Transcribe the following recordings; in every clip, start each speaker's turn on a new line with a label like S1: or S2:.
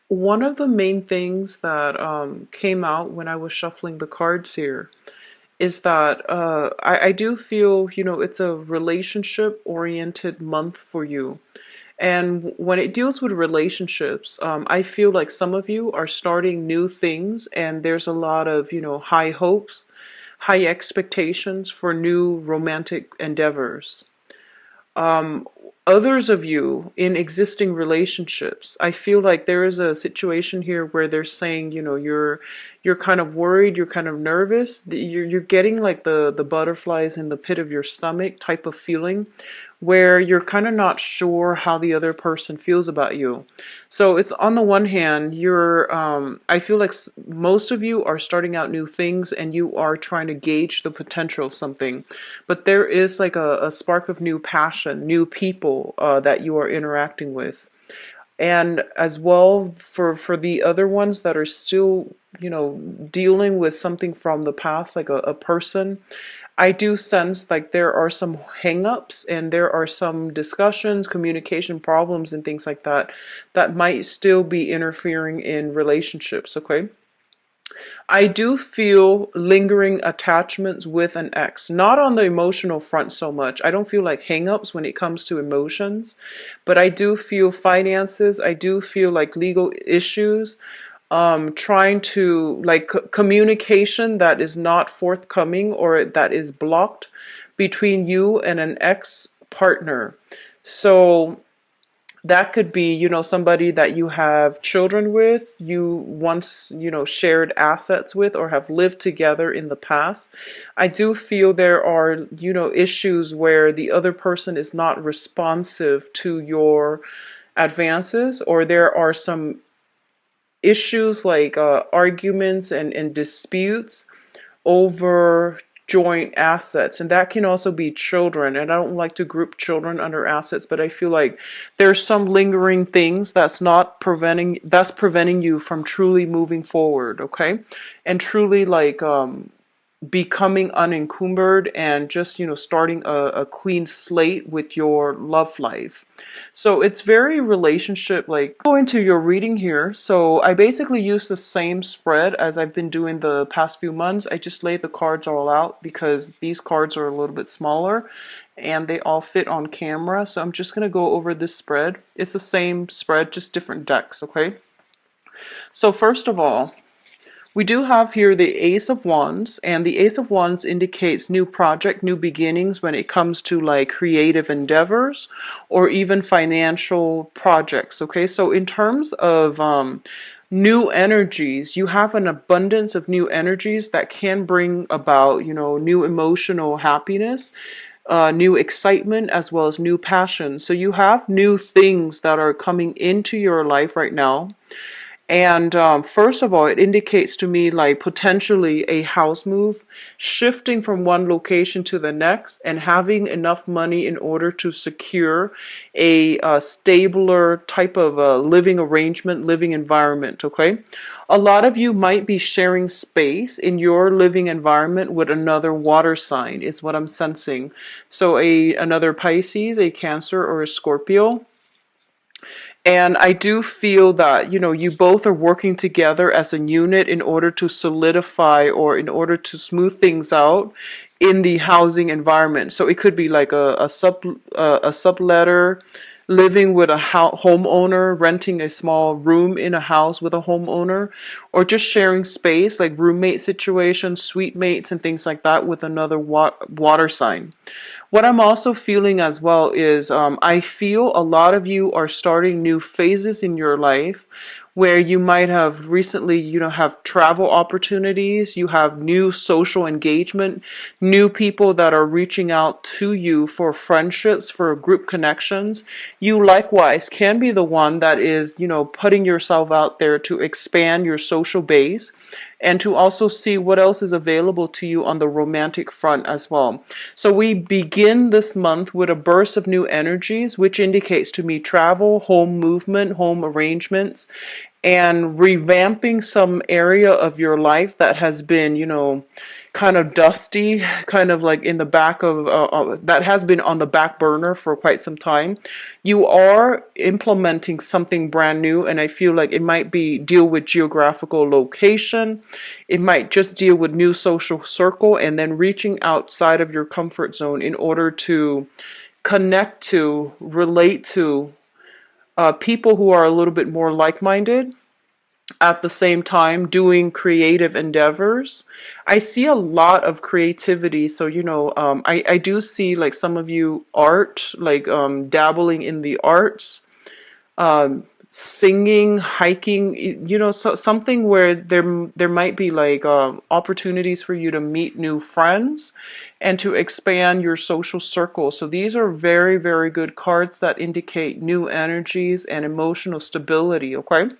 S1: One of the main things that came out when I was shuffling the cards here is that I do feel, it's a relationship oriented month for you. And when it deals with relationships, I feel like some of you are starting new things, and there's a lot of, high hopes, high expectations for new romantic endeavors. um, Others of you in existing relationships, I feel like there is a situation here where they're saying, you're kind of worried, you're kind of nervous, you're getting like the butterflies in the pit of your stomach type of feeling, where you're kind of not sure how the other person feels about you. So it's on the one hand, I feel like most of you are starting out new things and you are trying to gauge the potential of something. But there is like a spark of new passion, new people that you are interacting with. And as well, for the other ones that are still, dealing with something from the past, like a person, I do sense like there are some hangups and there are some discussions, communication problems, and things like that that might still be interfering in relationships, okay? I do feel lingering attachments with an ex, not on the emotional front so much. I don't feel like hangups when it comes to emotions, but I do feel finances. I do feel like legal issues, trying to like communication that is not forthcoming or that is blocked between you and an ex partner. So that could be, somebody that you have children with, you once, shared assets with, or have lived together in the past. I do feel there are, issues where the other person is not responsive to your advances, or there are some issues like arguments and disputes over joint assets, and that can also be children. And I don't like to group children under assets, but I feel like there's some lingering things that's preventing you from truly moving forward, okay? And truly like becoming unencumbered and just, starting a clean slate with your love life. So it's very relationship like. Go into your reading here. So I basically use the same spread as I've been doing the past few months. I just laid the cards all out because these cards are a little bit smaller and they all fit on camera. So I'm just going to go over this spread. It's the same spread, just different decks, okay? So first of all, we do have here the Ace of Wands, and the Ace of Wands indicates new project, new beginnings when it comes to like creative endeavors or even financial projects. Okay, so in terms of new energies, you have an abundance of new energies that can bring about, new emotional happiness. New excitement as well as new passion. So you have new things that are coming into your life right now, and first of all, it indicates to me like potentially a house move, shifting from one location to the next, and having enough money in order to secure a stabler type of living arrangement, living environment. Okay, a lot of you might be sharing space in your living environment with another water sign, is what I'm sensing. So another Pisces, a Cancer, or a Scorpio. And I do feel that, you both are working together as a unit in order to solidify or in order to smooth things out in the housing environment. So it could be like a subletter, living with a homeowner, renting a small room in a house with a homeowner, or just sharing space like roommate situations, suite mates, and things like that with another water sign. What I'm also feeling as well is I feel a lot of you are starting new phases in your life where you might have recently, have travel opportunities, you have new social engagement, new people that are reaching out to you for friendships, for group connections. You likewise can be the one that is, putting yourself out there to expand your social base and to also see what else is available to you on the romantic front as well. So we begin this month with a burst of new energies, which indicates to me travel, home movement, home arrangements, and revamping some area of your life that has been, kind of dusty, kind of like in the back of, that has been on the back burner for quite some time. You are implementing something brand new, and I feel like it might be deal with geographical location. It might just deal with new social circle, and then reaching outside of your comfort zone in order to connect to, relate to people who are a little bit more like-minded, at the same time doing creative endeavors. I see a lot of creativity. So, I do see like some of you art, like dabbling in the arts, singing, hiking, something where there might be like opportunities for you to meet new friends and to expand your social circle. So these are very, very good cards that indicate new energies and emotional stability, okay?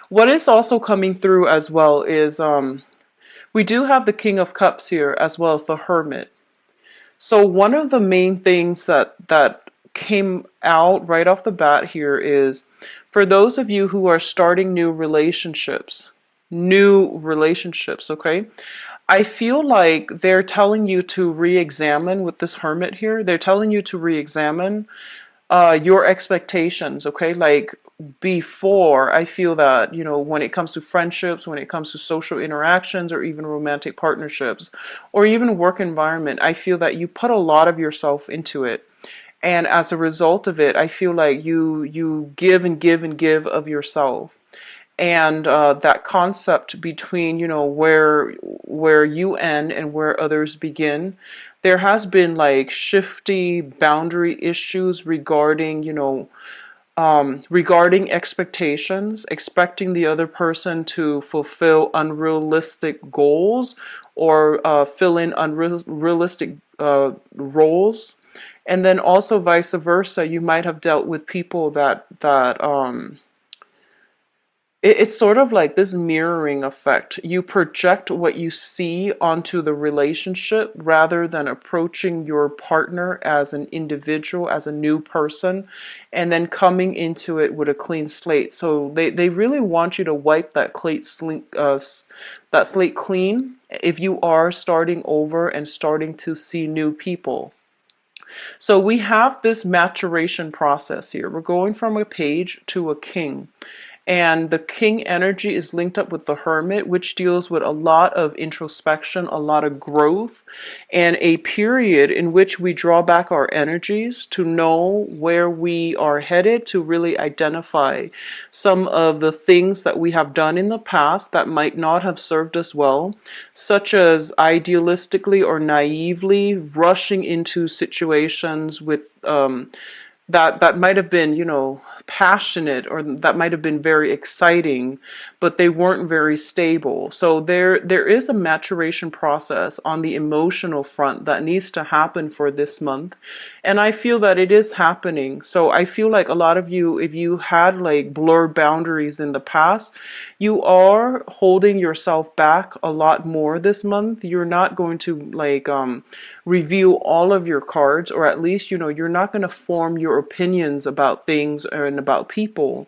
S1: What is also coming through as well is we do have the King of Cups here as well as the Hermit. So one of the main things that came out right off the bat here is for those of you who are starting new relationships, okay? I feel like they're telling you to re-examine with this Hermit here. They're telling you to re-examine your expectations, okay? Like before, I feel that, when it comes to friendships, when it comes to social interactions, or even romantic partnerships, or even work environment, I feel that you put a lot of yourself into it. And as a result of it, I feel like you give and give and give of yourself. And that concept between, where you end and where others begin, there has been like shifty boundary issues regarding, regarding expectations, expecting the other person to fulfill unrealistic goals or fill in unrealistic roles. And then also vice versa, you might have dealt with people that it's sort of like this mirroring effect. You project what you see onto the relationship rather than approaching your partner as an individual, as a new person, and then coming into it with a clean slate. So they really want you to wipe that slate clean if you are starting over and starting to see new people. So we have this maturation process here. We're going from a page to a king. And the king energy is linked up with the hermit, which deals with a lot of introspection, a lot of growth, and a period in which we draw back our energies to know where we are headed, to really identify some of the things that we have done in the past that might not have served us well, such as idealistically or naively rushing into situations with that might have been, passionate, or that might have been very exciting, but they weren't very stable. So there is a maturation process on the emotional front that needs to happen for this month. And I feel that it is happening. So I feel like a lot of you, if you had like blurred boundaries in the past, you are holding yourself back a lot more this month. You're not going to like review all of your cards, or at least, you're not going to form your opinions about things and about people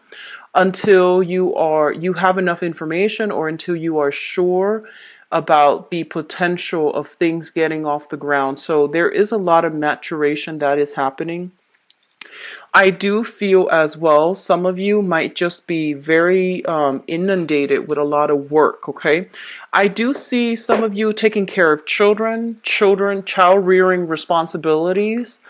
S1: until you have enough information, or until you are sure about the potential of things getting off the ground. So there is a lot of maturation that is happening. I do feel as well, some of you might just be very inundated with a lot of work, okay? I do see some of you taking care of child rearing responsibilities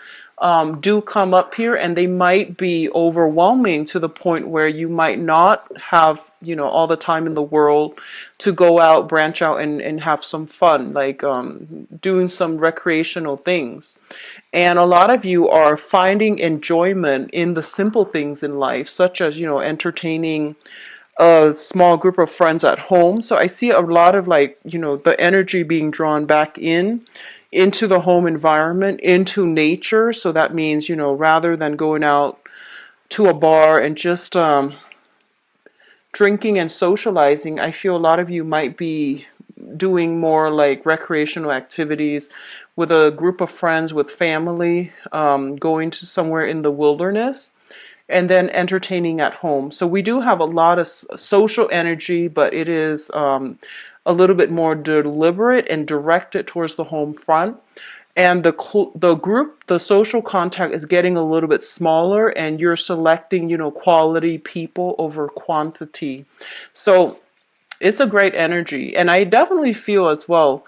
S1: do come up here, and they might be overwhelming to the point where you might not have, all the time in the world to go out, branch out, and have some fun, like doing some recreational things. And a lot of you are finding enjoyment in the simple things in life, such as, entertaining a small group of friends at home. So I see a lot of like, the energy being drawn back into the home environment, into nature. So that means, rather than going out to a bar and just drinking and socializing, I feel a lot of you might be doing more like recreational activities with a group of friends, with family, going to somewhere in the wilderness and then entertaining at home. So we do have a lot of social energy, but it is a little bit more deliberate and directed towards the home front. And the social contact is getting a little bit smaller, and you're selecting, quality people over quantity. So it's a great energy. And I definitely feel as well,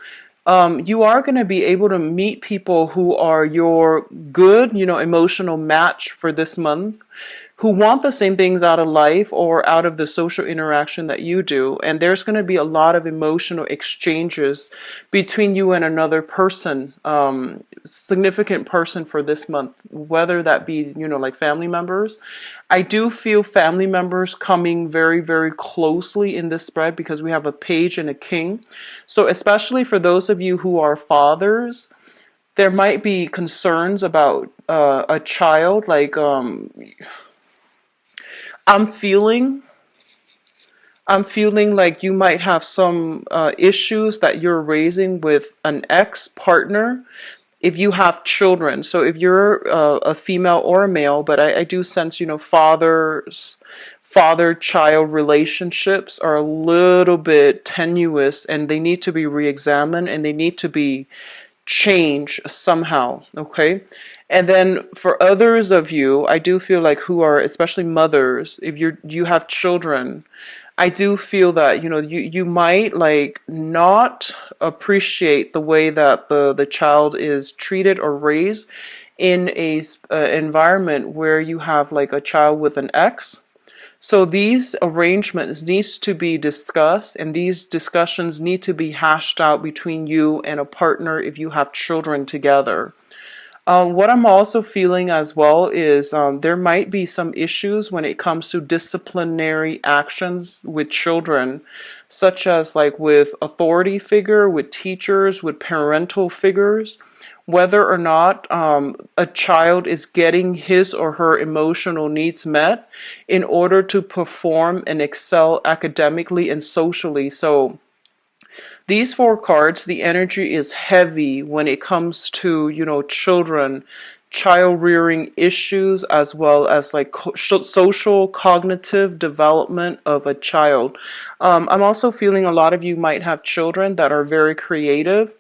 S1: you are going to be able to meet people who are your good, emotional match for this month, who want the same things out of life or out of the social interaction that you do. And there's going to be a lot of emotional exchanges between you and another person, significant person for this month, whether that be, like family members. I do feel family members coming very, very closely in this spread because we have a page and a king. So especially for those of you who are fathers, there might be concerns about a child, like I'm feeling I'm feeling like you might have some issues that you're raising with an ex-partner if you have children. So if you're a female or a male, but I do sense, father-child relationships are a little bit tenuous, and they need to be re-examined, and they need to be changed somehow, okay? And then for others of you, I do feel like who are especially mothers, if you have children, I do feel that you might like not appreciate the way that the child is treated or raised in a environment where you have like a child with an ex. So these arrangements needs to be discussed, and these discussions need to be hashed out between you and a partner if you have children together. What I'm also feeling as well is there might be some issues when it comes to disciplinary actions with children, such as like with authority figure, with teachers, with parental figures, whether or not a child is getting his or her emotional needs met in order to perform and excel academically and socially. So these four cards, the energy is heavy when it comes to, children, child rearing issues, as well as like social cognitive development of a child. I'm also feeling a lot of you might have children that are very creative,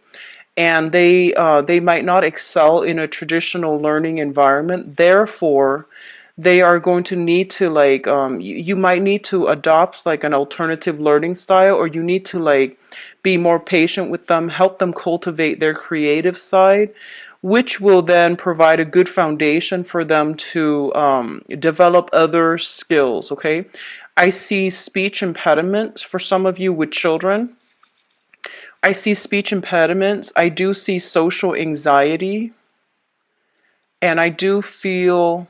S1: and they might not excel in a traditional learning environment. Therefore, they are going to need to like you might need to adopt like an alternative learning style, or you need to like be more patient with them, help them cultivate their creative side, which will then provide a good foundation for them to develop other skills. Okay, I see speech impediments for some of you with children. I see speech impediments. I do see social anxiety, and I do feel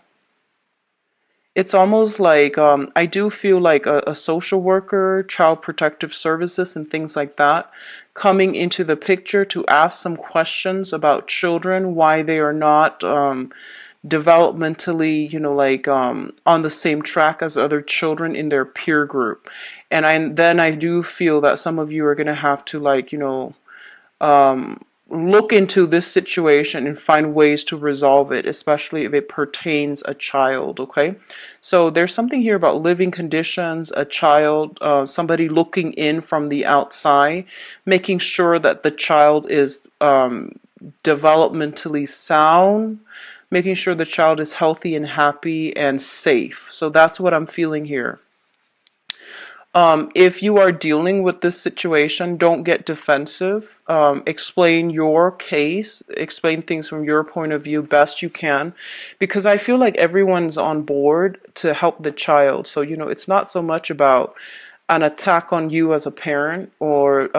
S1: it's almost like I do feel like a social worker, child protective services, and things like that coming into the picture to ask some questions about children, why they are not developmentally, on the same track as other children in their peer group. And I do feel that some of you are going to have to like, look into this situation and find ways to resolve it, especially if it pertains a child. Okay, so there's something here about living conditions, a child, somebody looking in from the outside, making sure that the child is developmentally sound, making sure the child is healthy and happy and safe. So that's what I'm feeling here. If you are dealing with this situation, don't get defensive. Explain your case, explain things from your point of view best you can, because I feel like everyone's on board to help the child. So, it's not so much about an attack on you as a parent or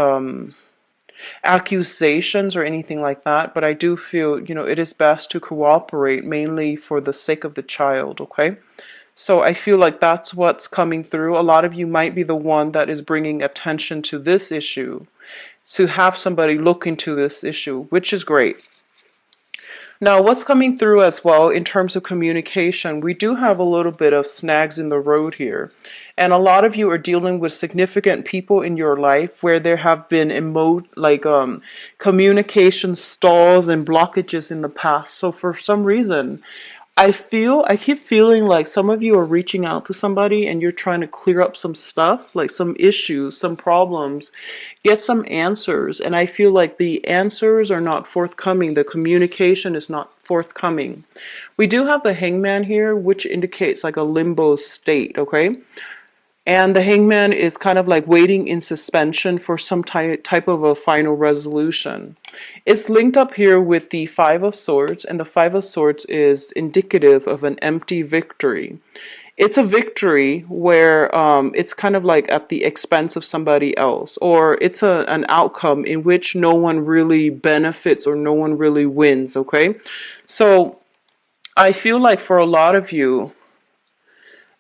S1: accusations or anything like that, but I do feel, it is best to cooperate mainly for the sake of the child, okay? So I feel like that's what's coming through. A lot of you might be the one that is bringing attention to this issue, to have somebody look into this issue, which is great. Now, what's coming through as well in terms of communication, we do have a little bit of snags in the road here. And a lot of you are dealing with significant people in your life where there have been communication stalls and blockages in the past. So for some reason, I keep feeling like some of you are reaching out to somebody and you're trying to clear up some stuff, like some issues, some problems, get some answers. And I feel like the answers are not forthcoming. The communication is not forthcoming. We do have the hangman here, which indicates like a limbo state, okay? And the hangman is kind of like waiting in suspension for some type of a final resolution. It's linked up here with the Five of Swords, and the Five of Swords is indicative of an empty victory. It's a victory where it's kind of like at the expense of somebody else, or it's an outcome in which no one really benefits or no one really wins, okay? So I feel like for a lot of you,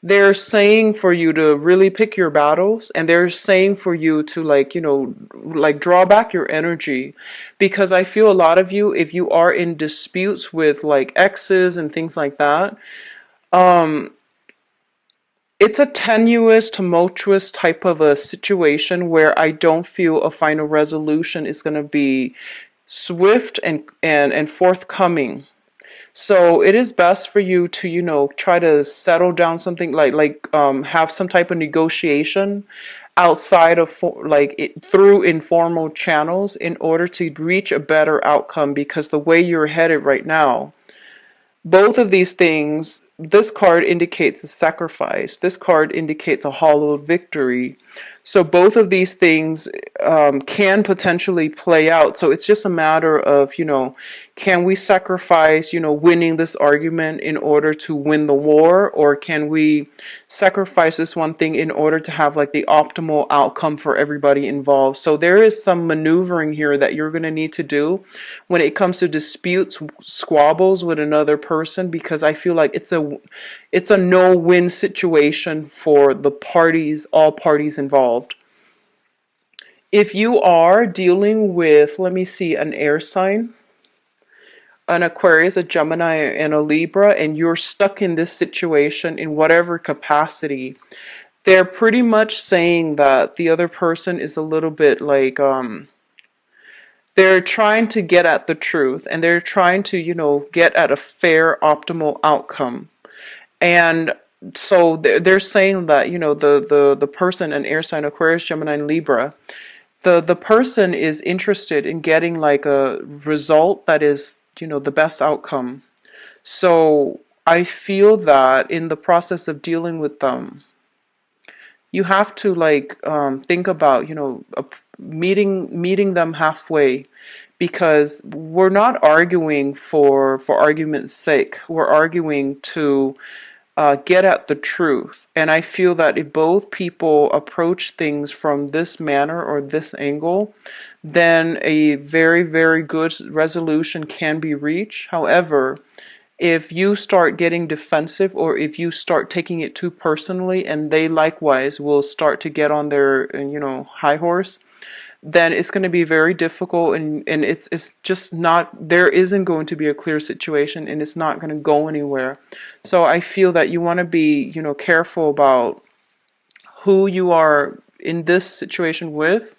S1: they're saying for you to really pick your battles, and they're saying for you to like, like draw back your energy, because I feel a lot of you, if you are in disputes with like exes and things like that, um it's a tenuous, tumultuous type of a situation where I don't feel a final resolution is going to be swift and forthcoming. So it is best for you to, try to settle down something like have some type of negotiation outside of through informal channels in order to reach a better outcome, because the way you're headed right now, both of these things, this card indicates a sacrifice. This card indicates a hollowed victory. So both of these things can potentially play out. So it's just a matter of, can we sacrifice, winning this argument in order to win the war? Or can we sacrifice this one thing in order to have like the optimal outcome for everybody involved? So there is some maneuvering here that you're going to need to do when it comes to disputes, squabbles with another person, because I feel like it's a no-win situation for the parties, all parties involved. If you are dealing with, let me see, an air sign, an Aquarius, a Gemini, and a Libra, and you're stuck in this situation in whatever capacity, they're pretty much saying that the other person is a little bit like, they're trying to get at the truth, and they're trying to, get at a fair, optimal outcome. And so they're saying that, the person, an air sign, Aquarius, Gemini, and Libra, the person is interested in getting like a result that is, the best outcome. So I feel that in the process of dealing with them, you have to like think about, meeting them halfway, because we're not arguing for argument's sake. We're arguing to get at the truth. And I feel that if both people approach things from this manner or this angle, then a very, very good resolution can be reached. However, if you start getting defensive, or if you start taking it too personally, and they likewise will start to get on their, high horse, then it's going to be very difficult, and it's just not, there isn't going to be a clear situation, and it's not going to go anywhere. So I feel that you want to be, careful about who you are in this situation with,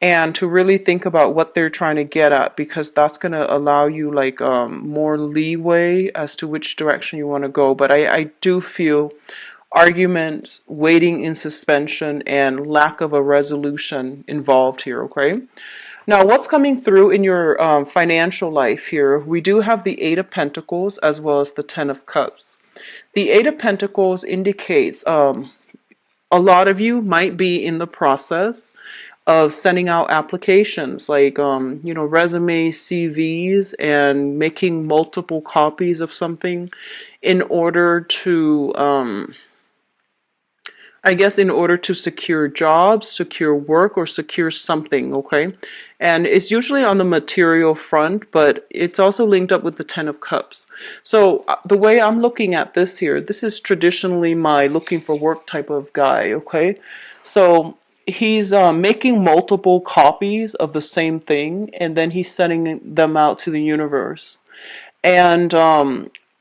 S1: and to really think about what they're trying to get at, because that's going to allow you like more leeway as to which direction you want to go. But I do feel arguments, waiting in suspension, and lack of a resolution involved here, okay? Now, what's coming through in your financial life here? We do have the Eight of Pentacles as well as the Ten of Cups. The Eight of Pentacles indicates a lot of you might be in the process of sending out applications like, resumes, CVs, and making multiple copies of something in order to, I guess, in order to secure jobs, secure work, or secure something, okay? And it's usually on the material front, but it's also linked up with the Ten of Cups. So the way I'm looking at this here, this is traditionally my looking for work type of guy, okay? So he's making multiple copies of the same thing, and then he's sending them out to the universe. And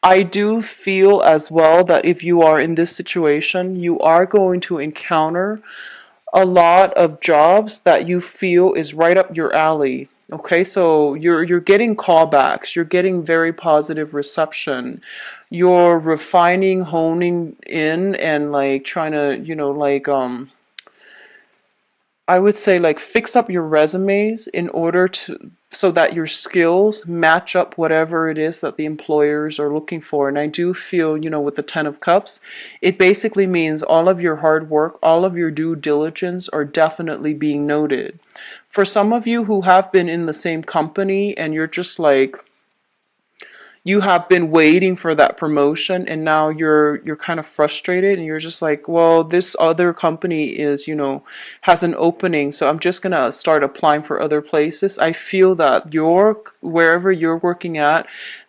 S1: I do feel as well that if you are in this situation, you are going to encounter a lot of jobs that you feel is right up your alley. Okay, so you're getting callbacks, you're getting very positive reception. You're refining, honing in and like trying to, I would say like fix up your resumes in order to so that your skills match up whatever it is that the employers are looking for. And I do feel, with the 10 of Cups, it basically means all of your hard work, all of your due diligence are definitely being noted. For some of you who have been in the same company and you're just like you have been waiting for that promotion and now you're kind of frustrated and you're just like, well, this other company is, has an opening, so I'm just going to start applying for other places. I feel that wherever you're working at,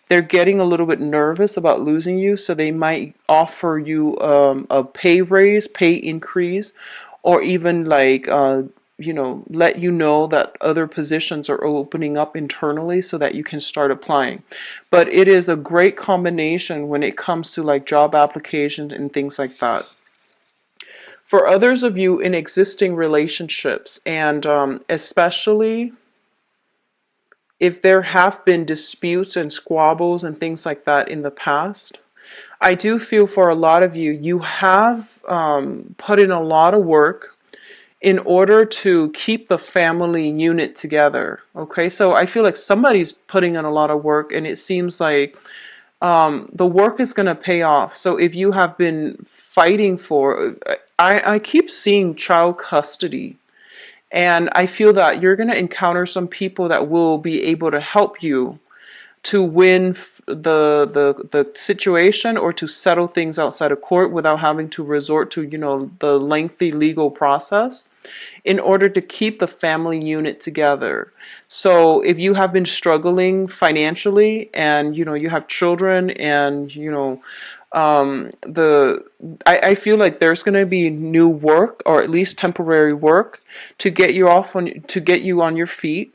S1: they're getting a little bit nervous about losing you, so they might offer you a pay raise, pay increase, or even like let you know that other positions are opening up internally so that you can start applying. But it is a great combination when it comes to like job applications and things like that. For others of you in existing relationships, and especially if there have been disputes and squabbles and things like that in the past, I do feel for a lot of you, you have put in a lot of work in order to keep the family unit together. Okay, so I feel like somebody's putting in a lot of work, and it seems like the work is going to pay off. So if you have been fighting for, I keep seeing child custody. And I feel that you're going to encounter some people that will be able to help you to win the situation or to settle things outside of court without having to resort to, the lengthy legal process in order to keep the family unit together. So if you have been struggling financially, and you have children, and I feel like there's going to be new work, or at least temporary work, to get you on your feet.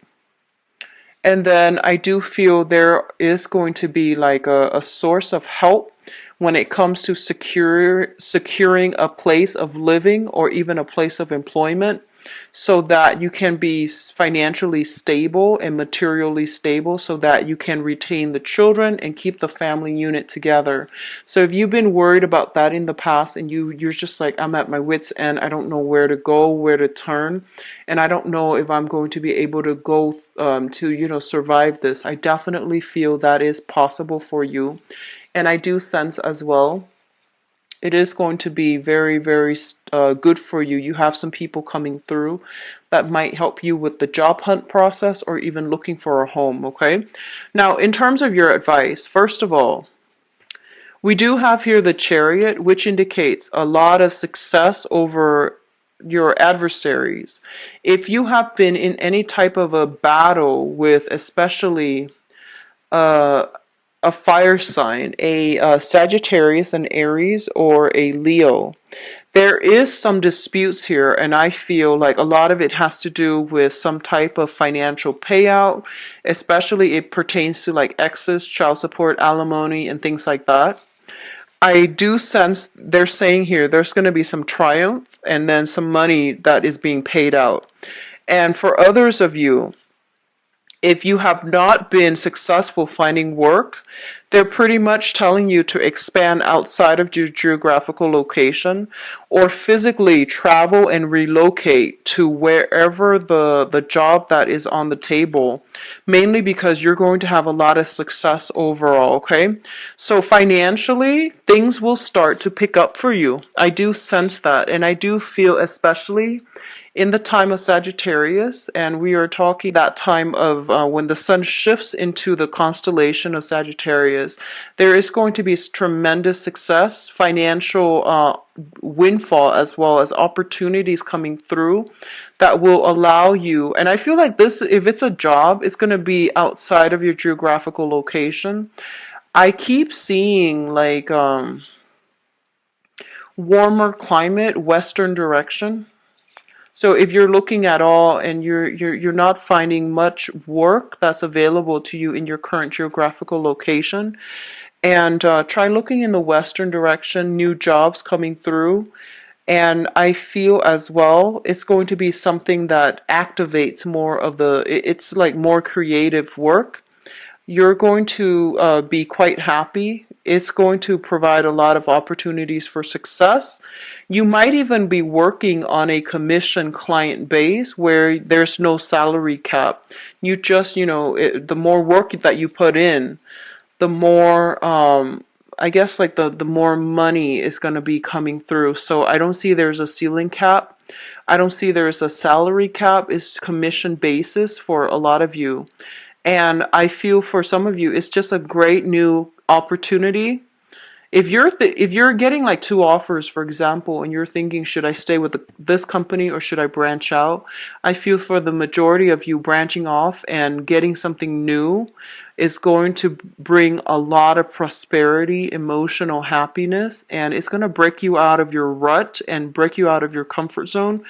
S1: And then I do feel there is going to be like a source of help when it comes to securing a place of living or even a place of employment, so that you can be financially stable and materially stable, so that you can retain the children and keep the family unit together. So if you've been worried about that in the past, and you're just like, I'm at my wit's end, I don't know where to go, where to turn, and I don't know if I'm going to be able to go to survive this, I definitely feel that is possible for you. And I do sense as well it is going to be very, very good for you. You have some people coming through that might help you with the job hunt process or even looking for a home, okay? Now, in terms of your advice, first of all, we do have here the Chariot, which indicates a lot of success over your adversaries. If you have been in any type of a battle with especially uh, a fire sign, a Sagittarius, an Aries, or a Leo, there is some disputes here, and I feel like a lot of it has to do with some type of financial payout, especially it pertains to like exes, child support, alimony, and things like that. I do sense they're saying here there's going to be some triumph and then some money that is being paid out. And for others of you, if you have not been successful finding work, they're pretty much telling you to expand outside of your geographical location or physically travel and relocate to wherever the job that is on the table, mainly because you're going to have a lot of success overall, okay? So financially, things will start to pick up for you. I do sense that, and I do feel especially in the time of Sagittarius, and we are talking that time of when the sun shifts into the constellation of Sagittarius, there is going to be tremendous success, financial windfall, as well as opportunities coming through that will allow you. And I feel like this, if it's a job, it's going to be outside of your geographical location. I keep seeing like warmer climate, western direction. So if you're looking at all and you're not finding much work that's available to you in your current geographical location, and try looking in the western direction, new jobs coming through, And I feel as well it's going to be something that activates more of it's like more creative work. You're going to be quite happy. It's going to provide a lot of opportunities for success. You might even be working on a commission client base where there's no salary cap. You just, the more work that you put in, the more, I guess, like the more money is going to be coming through. So I don't see there's a ceiling cap. I don't see there's a salary cap. It's commission basis for a lot of you. And I feel for some of you, it's just a great new opportunity. If you're getting like two offers, for example, and you're thinking, should I stay with this company or should I branch out? I feel for the majority of you, branching off and getting something new is going to bring a lot of prosperity, emotional happiness, and it's going to break you out of your rut and break you out of your comfort zone,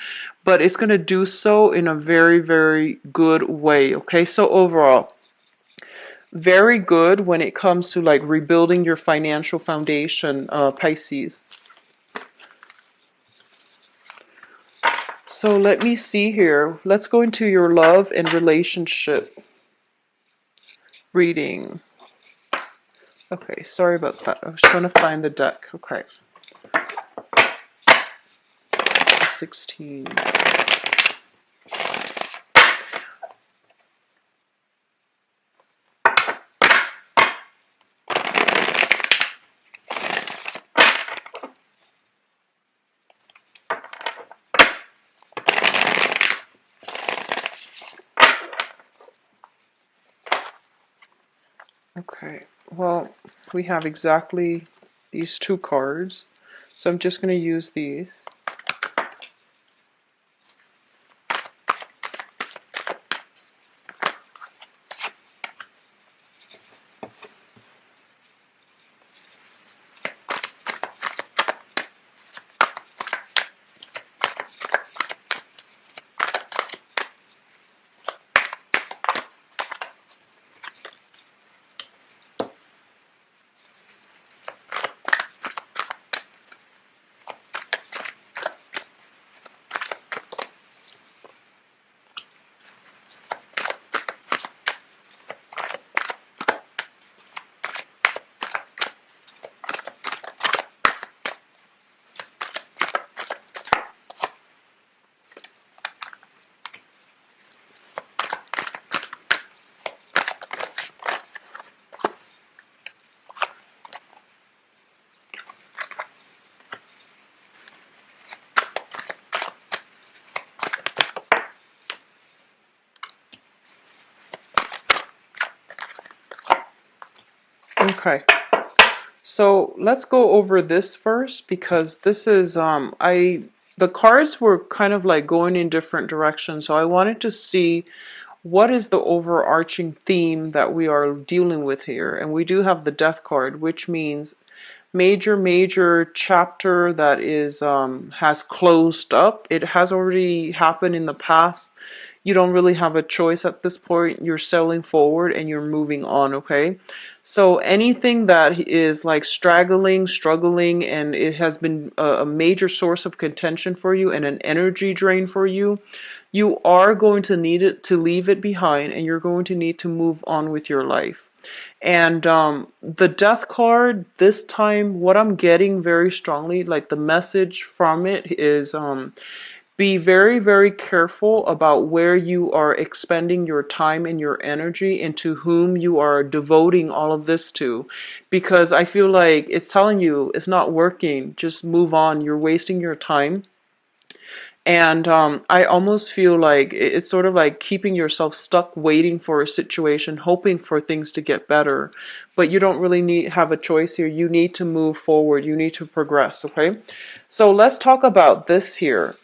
S1: but it's going to do so in a very, very good way. Okay, so overall, very good when it comes to like rebuilding your financial foundation, Pisces. So let me see here. Let's go into your love and relationship reading. Okay, sorry about that. I was trying to find the deck. Okay. 16. Okay, well, we have exactly these two cards, so I'm just going to use these. Okay. So let's go over this first because this is the cards were kind of like going in different directions. So I wanted to see what is the overarching theme that we are dealing with here. And we do have the Death card, which means major chapter that is has closed up. It has already happened in the past. You don't really have a choice at this point. You're sailing forward and you're moving on, okay? So anything that is like struggling, and it has been a major source of contention for you and an energy drain for you, you are going to need it to leave it behind, and you're going to need to move on with your life. And the Death card, this time, what I'm getting very strongly, like the message from it is be very careful about where you are expending your time and your energy and to whom you are devoting all of this to. Because I feel like it's telling you it's not working. Just move on. You're wasting your time. And I almost feel like it's sort of like keeping yourself stuck waiting for a situation, hoping for things to get better. But you don't really have a choice here. You need to move forward. You need to progress, okay? So let's talk about this here.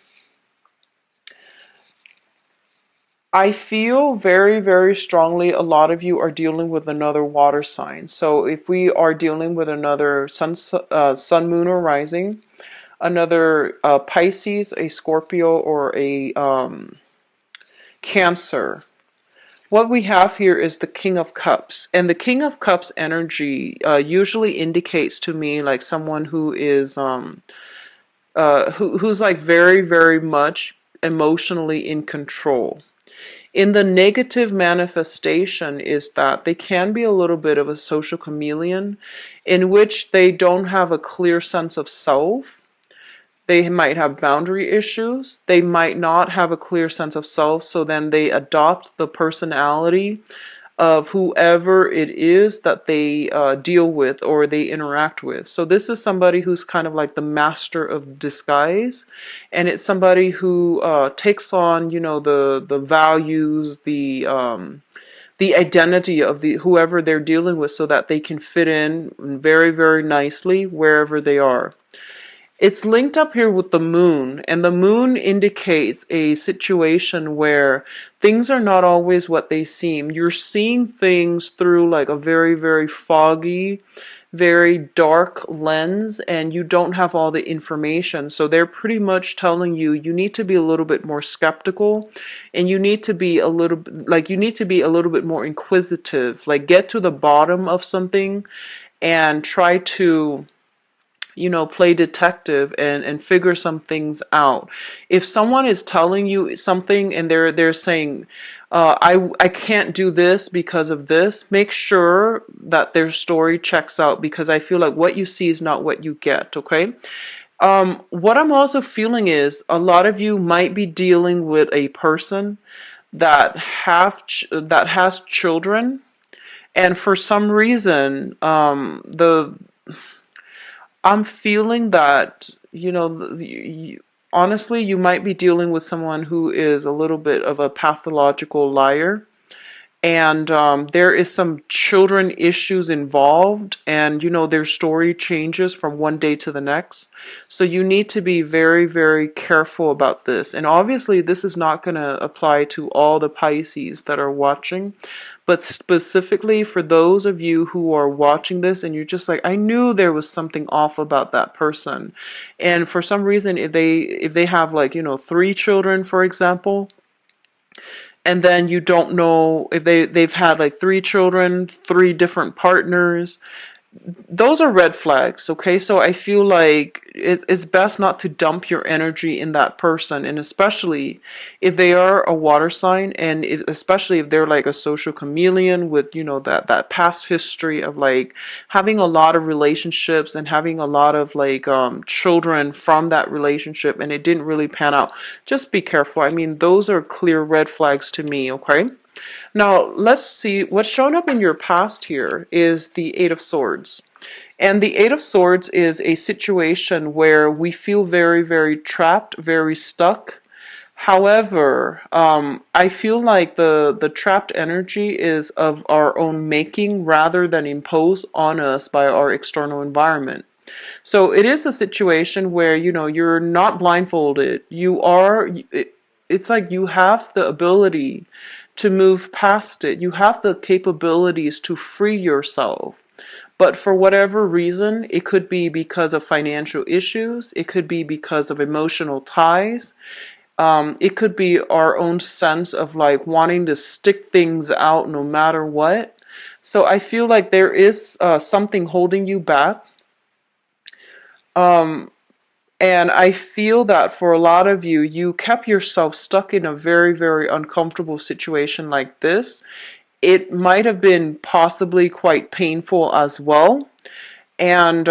S1: I feel very strongly a lot of you are dealing with another water sign. So if we are dealing with another sun, moon, or rising, another Pisces, a Scorpio, or a Cancer, what we have here is the King of Cups. And the King of Cups energy usually indicates to me like someone who is who's like very, very much emotionally in control. In the negative manifestation is that they can be a little bit of a social chameleon in which they don't have a clear sense of self. They might have boundary issues. They might not have a clear sense of self, so then they adopt the personality of whoever it is that they deal with or they interact with. So this is somebody who's kind of like the master of disguise, and it's somebody who takes on, the values, the identity of the whoever they're dealing with, so that they can fit in very, very nicely wherever they are. It's linked up here with the moon, and the moon indicates a situation where things are not always what they seem. You're seeing things through like a very, very foggy, very dark lens, and you don't have all the information. So they're pretty much telling you you need to be a little bit more skeptical, and you need to be a little bit more inquisitive, like get to the bottom of something and try to play detective and figure some things out. If someone is telling you something and they're saying, I can't do this because of this, make sure that their story checks out, because I feel like what you see is not what you get, okay? What I'm also feeling is a lot of you might be dealing with a person that has children, and for some reason, the I'm feeling that, honestly, you might be dealing with someone who is a little bit of a pathological liar, and there is some children issues involved, and their story changes from one day to the next. So you need to be very, very careful about this. And obviously this is not going to apply to all the Pisces that are watching, but specifically for those of you who are watching this and you're just like, I knew there was something off about that person. And for some reason, if they have, like, 3 children, for example, and then you don't know if they've had like 3 children, 3 different partners, those are red flags, okay? So I feel like it's best not to dump your energy in that person, and especially if they are a water sign, and especially if they're like a social chameleon with, that past history of like having a lot of relationships and having a lot of like children from that relationship, and it didn't really pan out. Just be careful. I mean, those are clear red flags to me, okay? Now, let's see. What's shown up in your past here is the Eight of Swords. And the Eight of Swords is a situation where we feel very, very trapped, very stuck. However, I feel like the trapped energy is of our own making rather than imposed on us by our external environment. So it is a situation where, you're not blindfolded. It's like you have the ability to move past it. You have the capabilities to free yourself. But for whatever reason, it could be because of financial issues, it could be because of emotional ties, it could be our own sense of like wanting to stick things out no matter what. So I feel like there is something holding you back. Um, and I feel that for a lot of you, you kept yourself stuck in a very, very uncomfortable situation like this. It might have been possibly quite painful as well, and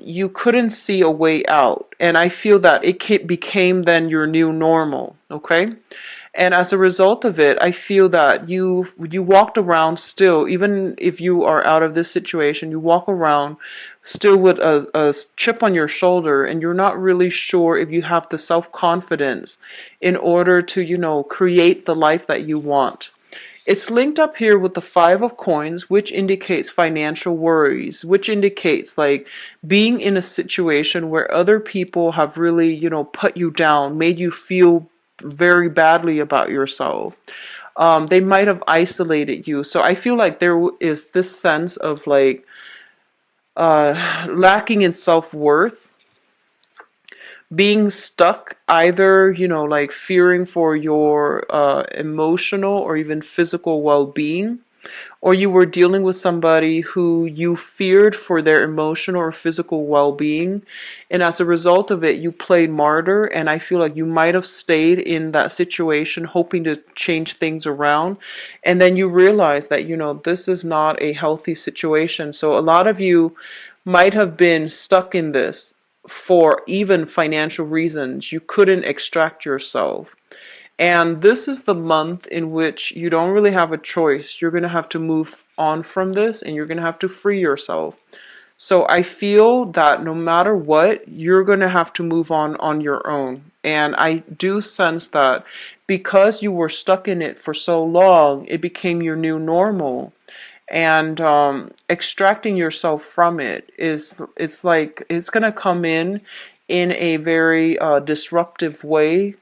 S1: you couldn't see a way out. And I feel that it became then your new normal, okay? And as a result of it, I feel that you walked around still, even if you are out of this situation, you walk around still with a chip on your shoulder, and you're not really sure if you have the self-confidence in order to, create the life that you want. It's linked up here with the Five of Coins, which indicates financial worries, which indicates like being in a situation where other people have really, put you down, made you feel very badly about yourself. They might have isolated you. So I feel like there is this sense of like lacking in self-worth, being stuck, either, like fearing for your emotional or even physical well-being. or you were dealing with somebody who you feared for their emotional or physical well-being, and as a result of it you played martyr. And I feel like you might have stayed in that situation hoping to change things around, and then you realize that this is not a healthy situation. So a lot of you might have been stuck in this for even financial reasons. You couldn't extract yourself. And this is the month in which you don't really have a choice. You're going to have to move on from this, and you're going to have to free yourself. So I feel that no matter what, you're going to have to move on your own. And I do sense that because you were stuck in it for so long, it became your new normal. And extracting yourself from it it's like it's going to come in a very disruptive way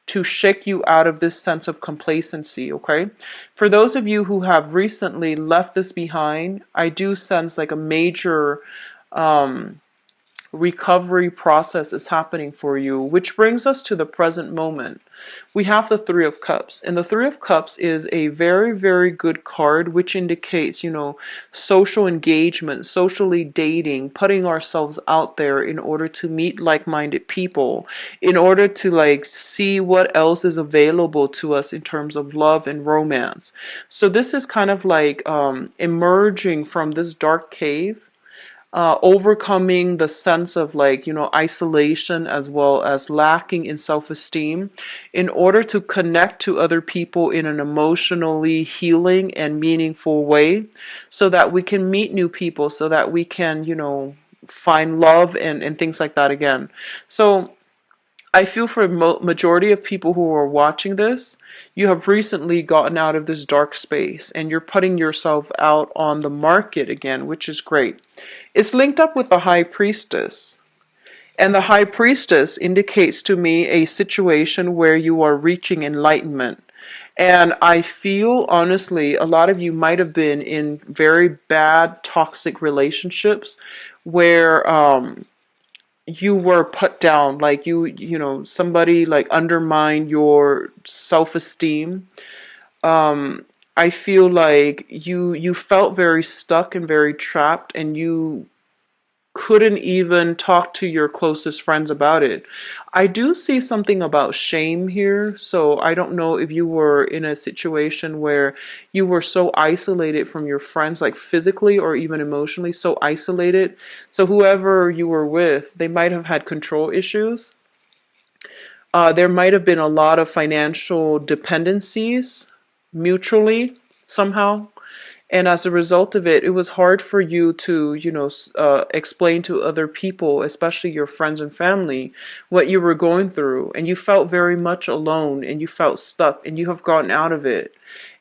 S1: to shake you out of this sense of complacency, okay? For those of you who have recently left this behind, I do sense like a major um, recovery process is happening for you, which brings us to the present moment. We have the Three of Cups, and the Three of Cups is a very, very good card, which indicates, social engagement, socially dating, putting ourselves out there in order to meet like-minded people, in order to like see what else is available to us in terms of love and romance. So this is kind of like emerging from this dark cave, overcoming the sense of like, isolation as well as lacking in self-esteem in order to connect to other people in an emotionally healing and meaningful way, so that we can meet new people, so that we can, find love and things like that again. So I feel for majority of people who are watching this, you have recently gotten out of this dark space and you're putting yourself out on the market again, which is great. It's linked up with the High Priestess. And the High Priestess indicates to me a situation where you are reaching enlightenment. And I feel, honestly, a lot of you might have been in very bad, toxic relationships where you were put down, like somebody like undermined your self-esteem. um I feel like you felt very stuck and very trapped, and you couldn't even talk to your closest friends about it. I do see something about shame here, so I don't know if you were in a situation where you were so isolated from your friends, like physically or even emotionally, so isolated. So whoever you were with, they might have had control issues. There might have been a lot of financial dependencies mutually somehow. And as a result of it, it was hard for you to, explain to other people, especially your friends and family, what you were going through. And you felt very much alone, and you felt stuck, and you have gotten out of it.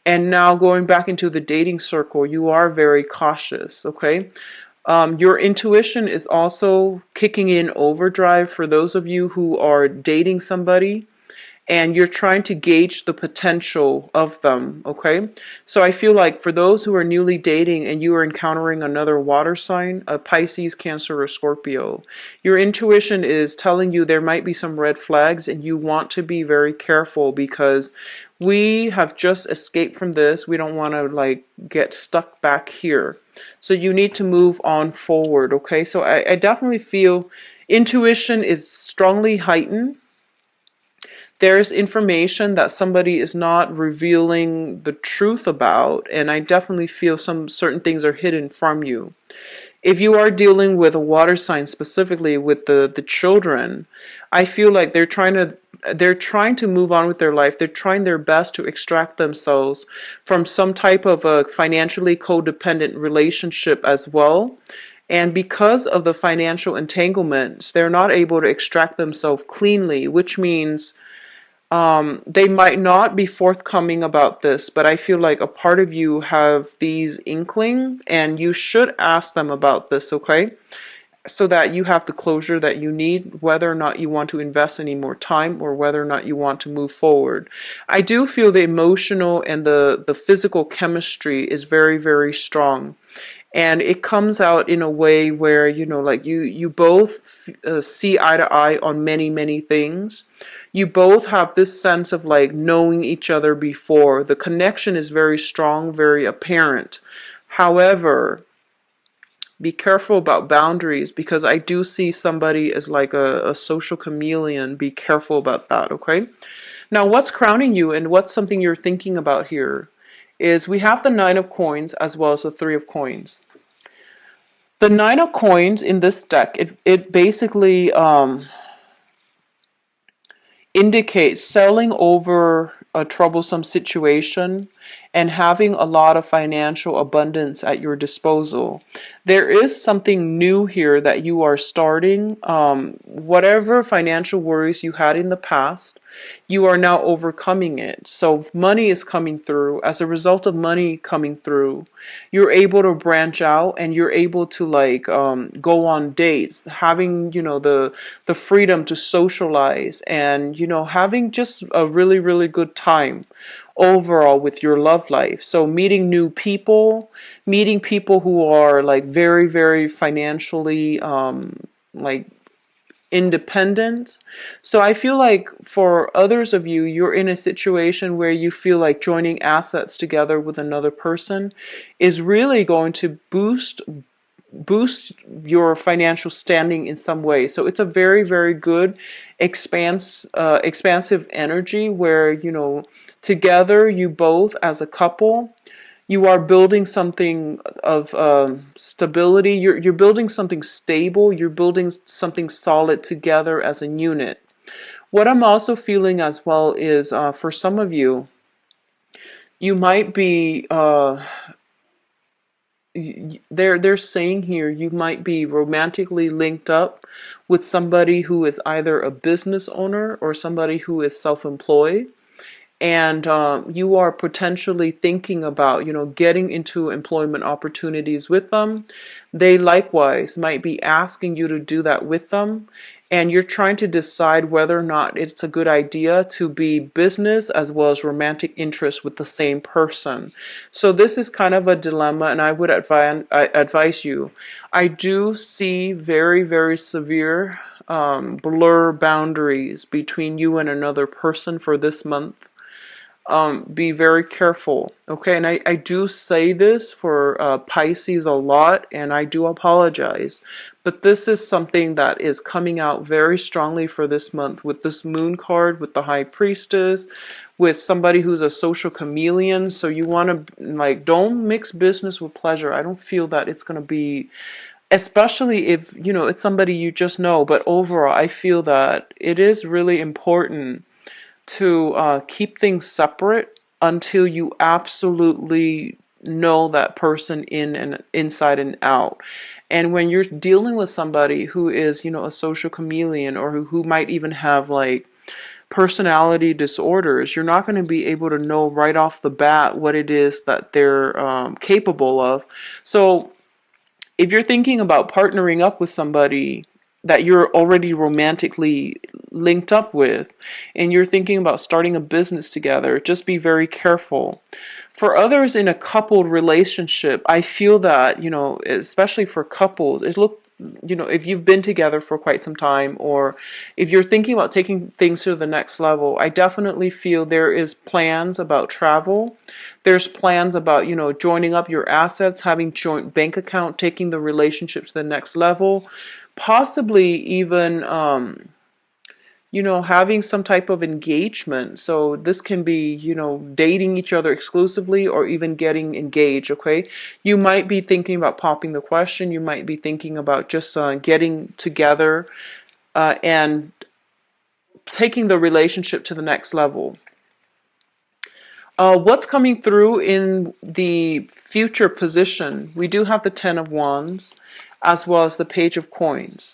S1: And now going back into the dating circle, you are very cautious, okay? Your intuition is also kicking in overdrive for those of you who are dating somebody and you're trying to gauge the potential of them, okay? So I feel like for those who are newly dating and you are encountering another water sign, a Pisces, Cancer, or Scorpio, your intuition is telling you there might be some red flags and you want to be very careful because we have just escaped from this. We don't want to like get stuck back here. So you need to move on forward, okay? So I definitely feel intuition is strongly heightened. There's information that somebody is not revealing the truth about, and I definitely feel some certain things are hidden from you. If you are dealing with a water sign, specifically with the children, I feel like they're trying to move on with their life. They're trying their best to extract themselves from some type of a financially codependent relationship as well. And because of the financial entanglements, they're not able to extract themselves cleanly, which means they might not be forthcoming about this, but I feel like a part of you have these inkling, and you should ask them about this, okay? So that you have the closure that you need, whether or not you want to invest any more time or whether or not you want to move forward. I do feel the emotional and the physical chemistry is very, very strong. And it comes out in a way where, like you both see eye to eye on many, many things. You both have this sense of like knowing each other before. The connection is very strong, very apparent. However, be careful about boundaries, because I do see somebody as like a social chameleon. Be careful about that, okay? Now, what's crowning you and what's something you're thinking about here is we have the Nine of Coins as well as the Three of Coins. The Nine of Coins in this deck, it basically indicates selling over a troublesome situation and having a lot of financial abundance at your disposal. There is something new here that you are starting. Whatever financial worries you had in the past, you are now overcoming it. So money is coming through. As a result of money coming through, you're able to branch out and you're able to like go on dates, having the freedom to socialize, and having just a really really good time overall with your love life. So meeting new people, meeting people who are like very very financially like independent. So I feel like for others of you, you're in a situation where you feel like joining assets together with another person is really going to boost your financial standing in some way. So it's a very very good expansive energy where together you both as a couple, you are building something of stability. You're building something stable. You're building something solid together as a unit. What I'm also feeling as well is for some of you, you might be they're saying here you might be romantically linked up with somebody who is either a business owner or somebody who is self-employed, and you are potentially thinking about getting into employment opportunities with them. They likewise might be asking you to do that with them, and you're trying to decide whether or not it's a good idea to be business as well as romantic interest with the same person. So this is kind of a dilemma, and I would advise you. I do see very very severe blur boundaries between you and another person for this month. Be very careful, okay? And I do say this for Pisces a lot, and I do apologize, but this is something that is coming out very strongly for this month with this moon card, with the high priestess, with somebody who's a social chameleon. So you want to like, don't mix business with pleasure. I don't feel that it's going to be, especially if it's somebody you just know, but overall I feel that it is really important to keep things separate until you absolutely know that person in and inside and out. And when you're dealing with somebody who is, a social chameleon, or who might even have like personality disorders, you're not going to be able to know right off the bat what it is that they're capable of. So if you're thinking about partnering up with somebody that you're already romantically linked up with, and you're thinking about starting a business together, just be very careful. For others in a coupled relationship, I feel that, especially for couples, if you've been together for quite some time, or if you're thinking about taking things to the next level, I definitely feel there is plans about travel. There's plans about, joining up your assets, having joint bank account, taking the relationship to the next level, possibly even having some type of engagement. So this can be, dating each other exclusively, or even getting engaged, okay? You might be thinking about popping the question. You might be thinking about just getting together and taking the relationship to the next level. What's coming through in the future position? We do have the Ten of Wands as well as the Page of Coins.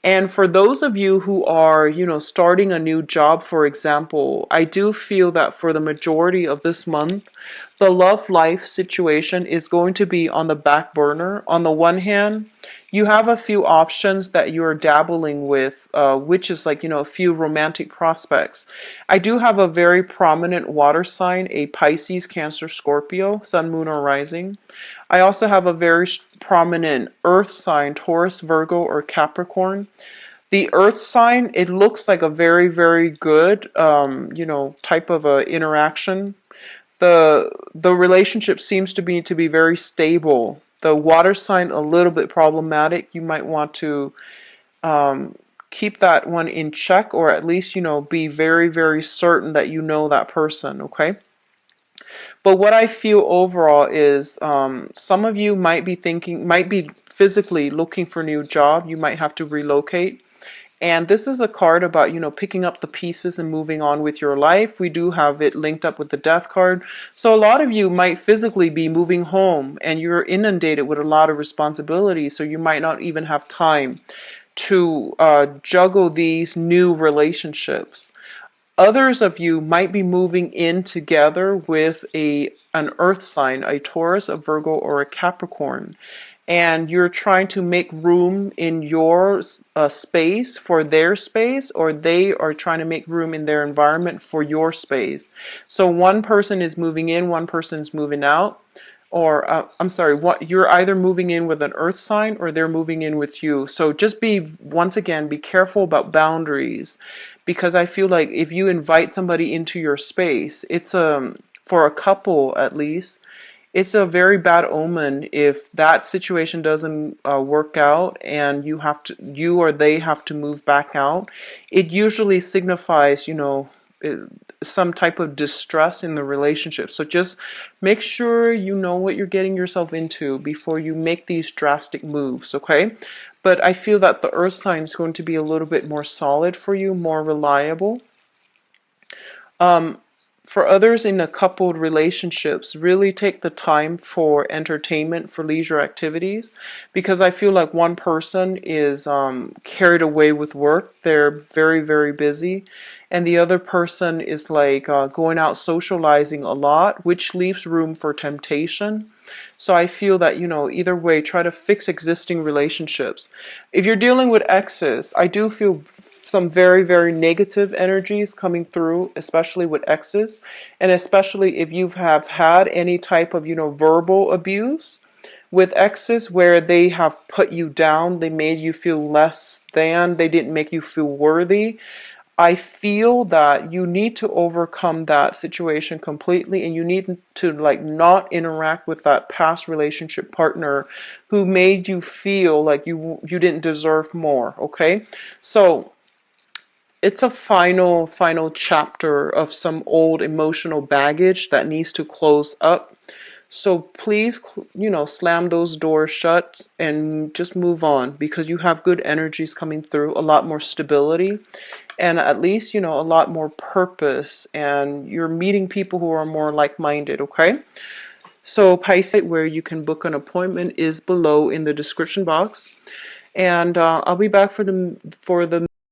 S1: And for those of you who are, starting a new job, for example, I do feel that for the majority of this month, the love life situation is going to be on the back burner. On the one hand, you have a few options that you're dabbling with, which is like, a few romantic prospects. I do have a very prominent water sign, a Pisces, Cancer, Scorpio, Sun, Moon, or Rising. I also have a very prominent earth sign, Taurus, Virgo, or Capricorn. The earth sign, it looks like a very, very good, type of a interaction. The relationship seems to be very stable. The water sign, a little bit problematic. You might want to um, keep that one in check, or at least, be very, very certain that you know that person, okay? But what I feel overall is some of you might be physically looking for a new job. You might have to relocate. And this is a card about, picking up the pieces and moving on with your life. We do have it linked up with the death card. So a lot of you might physically be moving home and you're inundated with a lot of responsibilities. So you might not even have time to juggle these new relationships. Others of you might be moving in together with an earth sign, a Taurus, a Virgo, or a Capricorn. And you're trying to make room in your space for their space, or they are trying to make room in their environment for your space. So one person is moving in, one person is moving out. Or I'm sorry, what you're either moving in with an earth sign or they're moving in with you. So just once again, be careful about boundaries, because I feel like if you invite somebody into your space, it's for a couple at least, it's a very bad omen if that situation doesn't work out and you or they have to move back out. It usually signifies, some type of distress in the relationship. So just make sure you know what you're getting yourself into before you make these drastic moves, okay? But I feel that the earth sign is going to be a little bit more solid for you, more reliable. Um, for others in a coupled relationships, really take the time for entertainment, for leisure activities, because I feel like one person is carried away with work. They're very, very busy. And the other person is like going out socializing a lot, which leaves room for temptation. So I feel that, either way, try to fix existing relationships. If you're dealing with exes, I do feel some very, very negative energies coming through, especially with exes, and especially if you have had any type of, verbal abuse with exes where they have put you down, they made you feel less than, they didn't make you feel worthy. I feel that you need to overcome that situation completely, and you need to like not interact with that past relationship partner who made you feel like you didn't deserve more, okay? So it's a final chapter of some old emotional baggage that needs to close up. So please, slam those doors shut and just move on, because you have good energies coming through, a lot more stability, and at least, a lot more purpose, and you're meeting people who are more like-minded, okay? So Pisces, where you can book an appointment, is below in the description box. And I'll be back for the